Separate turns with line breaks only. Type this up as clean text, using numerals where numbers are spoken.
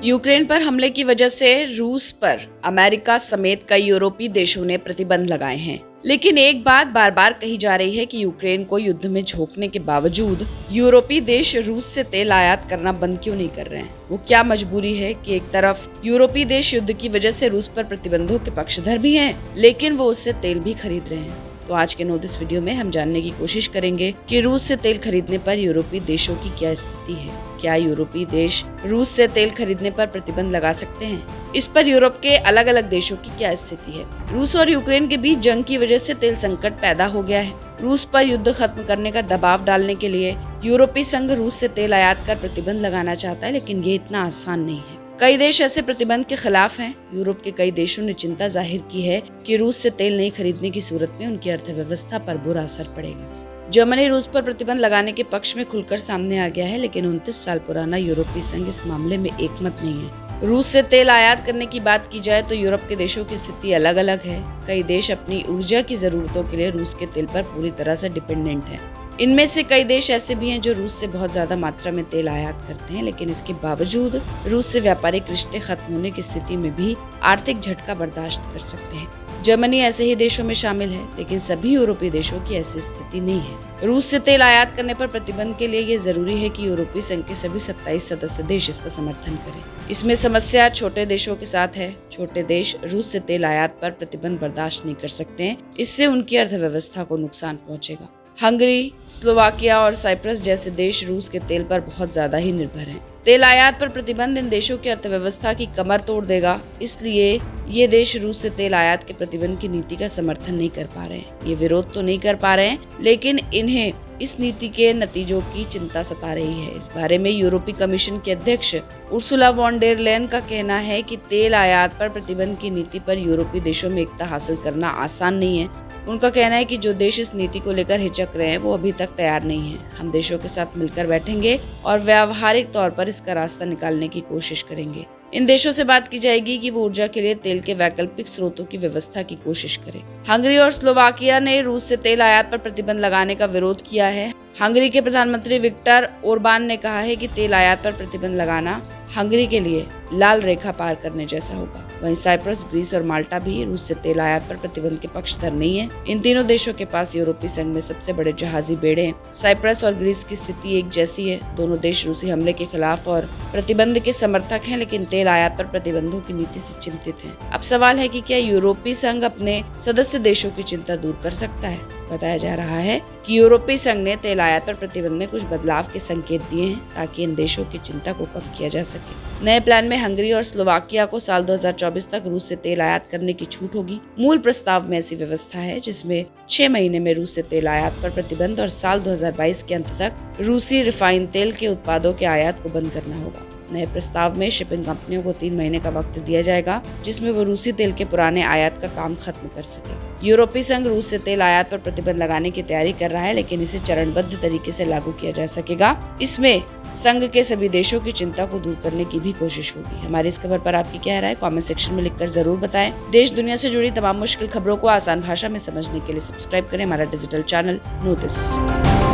Ukraine पर हमले की वजह से रूस पर अमेरिका समेत कई यूरोपीय देशों ने प्रतिबंध लगाए हैं। लेकिन एक बात बार बार कही जा रही है कि यूक्रेन को युद्ध में झोंकने के बावजूद यूरोपीय देश रूस से तेल आयात करना बंद क्यों नहीं कर रहे हैं। वो क्या मजबूरी है कि एक तरफ यूरोपीय देश युद्ध की वजह से रूस पर प्रतिबंधों के पक्षधर भी हैं, लेकिन वो उससे तेल भी खरीद रहे हैं। तो आज के नो दिस वीडियो में हम जानने की कोशिश करेंगे कि रूस से तेल खरीदने पर यूरोपीय देशों की क्या स्थिति है। क्या यूरोपीय देश रूस से तेल खरीदने पर प्रतिबंध लगा सकते हैं? इस पर यूरोप के अलग अलग देशों की क्या स्थिति है? रूस और यूक्रेन के बीच जंग की वजह से तेल संकट पैदा हो गया है। रूस पर युद्ध खत्म करने का दबाव डालने के लिए यूरोपीय संघ रूस से तेल आयात कर प्रतिबंध लगाना चाहता है, लेकिन ये इतना आसान नहीं है। कई देश ऐसे प्रतिबंध के खिलाफ हैं। यूरोप के कई देशों ने चिंता जाहिर की है कि रूस से तेल नहीं खरीदने की सूरत में उनकी अर्थव्यवस्था पर बुरा असर पड़ेगा। जर्मनी रूस पर प्रतिबंध लगाने के पक्ष में खुलकर सामने आ गया है, लेकिन 29 साल पुराना यूरोपीय संघ इस मामले में एकमत नहीं है। रूस से तेल आयात करने की बात की जाए तो यूरोप के देशों की स्थिति अलग अलग है। कई देश अपनी ऊर्जा की जरूरतों के लिए रूस के तेल पर पूरी तरह से डिपेंडेंट है। इनमें से कई देश ऐसे भी हैं जो रूस से बहुत ज्यादा मात्रा में तेल आयात करते हैं, लेकिन इसके बावजूद रूस से व्यापारिक रिश्ते खत्म होने की स्थिति में भी आर्थिक झटका बर्दाश्त कर सकते हैं। जर्मनी ऐसे ही देशों में शामिल है, लेकिन सभी यूरोपीय देशों की ऐसी स्थिति नहीं है। रूस से तेल आयात करने पर प्रतिबंध के लिए ये जरूरी है कि यूरोपीय संघ के सभी 27 सदस्य देश इसका समर्थन करें। इसमें समस्या छोटे देशों के साथ है। छोटे देश रूस से तेल आयात पर प्रतिबंध बर्दाश्त नहीं कर सकते हैं। इससे उनकी अर्थव्यवस्था को नुकसान पहुंचेगा। हंगरी, स्लोवाकिया और साइप्रस जैसे देश रूस के तेल पर बहुत ज्यादा ही निर्भर हैं। तेल आयात पर प्रतिबंध इन देशों की अर्थव्यवस्था की कमर तोड़ देगा। इसलिए ये देश रूस से तेल आयात के प्रतिबंध की नीति का समर्थन नहीं कर पा रहे हैं। ये विरोध तो नहीं कर पा रहे हैं, लेकिन इन्हें इस नीति के नतीजों की चिंता सता रही है। इस बारे में यूरोपीय कमीशन के अध्यक्ष उर्सुला वॉन डेर लेयन का कहना है कि तेल आयात पर प्रतिबंध की नीति पर यूरोपीय देशों में एकता हासिल करना आसान नहीं है। उनका कहना है कि जो देश इस नीति को लेकर हिचक रहे हैं वो अभी तक तैयार नहीं है। हम देशों के साथ मिलकर बैठेंगे और व्यावहारिक तौर पर इसका रास्ता निकालने की कोशिश करेंगे। इन देशों से बात की जाएगी कि वो ऊर्जा के लिए तेल के वैकल्पिक स्रोतों की व्यवस्था की कोशिश करें। हंगरी और स्लोवाकिया ने रूस से तेल आयात पर प्रतिबंध लगाने का विरोध किया है। हंगरी के प्रधानमंत्री विक्टर ओरबान ने कहा है कि तेल आयात पर प्रतिबंध लगाना हंगरी के लिए लाल रेखा पार करने जैसा होगा। वहीं साइप्रस, ग्रीस और माल्टा भी रूस से तेल आयात पर प्रतिबंध के पक्षधर नहीं है। इन तीनों देशों के पास यूरोपीय संघ में सबसे बड़े जहाजी बेड़े हैं। साइप्रस और ग्रीस की स्थिति एक जैसी है। दोनों देश रूसी हमले के खिलाफ और प्रतिबंध के समर्थक हैं, लेकिन तेल आयात पर प्रतिबंधों की नीति से चिंतित हैं। अब सवाल है कि क्या यूरोपीय संघ अपने सदस्य देशों की चिंता दूर कर सकता है? बताया जा रहा है कि यूरोपीय संघ ने तेल आयात पर प्रतिबंध में कुछ बदलाव के संकेत दिए हैं ताकि इन देशों की चिंता को कम किया जा सके। नए प्लान में हंगरी और स्लोवाकिया को साल 2024 तक रूस से तेल आयात करने की छूट होगी। मूल प्रस्ताव में ऐसी व्यवस्था है जिसमें 6 महीने में रूस से तेल आयात पर प्रतिबंध और साल 2022 के अंत तक रूसी रिफाइन तेल के उत्पादों के आयात को बंद करना होगा। नए प्रस्ताव में शिपिंग कंपनियों को 3 महीने का वक्त दिया जाएगा, जिसमें वो रूसी तेल के पुराने आयात का काम खत्म कर सके। यूरोपीय संघ रूस से तेल आयात पर प्रतिबंध लगाने की तैयारी कर रहा है, लेकिन इसे चरणबद्ध तरीके से लागू किया जा सकेगा। इसमें संघ के सभी देशों की चिंता को दूर करने की भी कोशिश होगी। हमारी इस खबर पर आपकी क्या राय है? कमेंट सेक्शन में लिखकर जरूर बताएं। देश दुनिया से जुड़ी तमाम मुश्किल खबरों को आसान भाषा में समझने के लिए सब्सक्राइब करें हमारा डिजिटल चैनल नो दिस।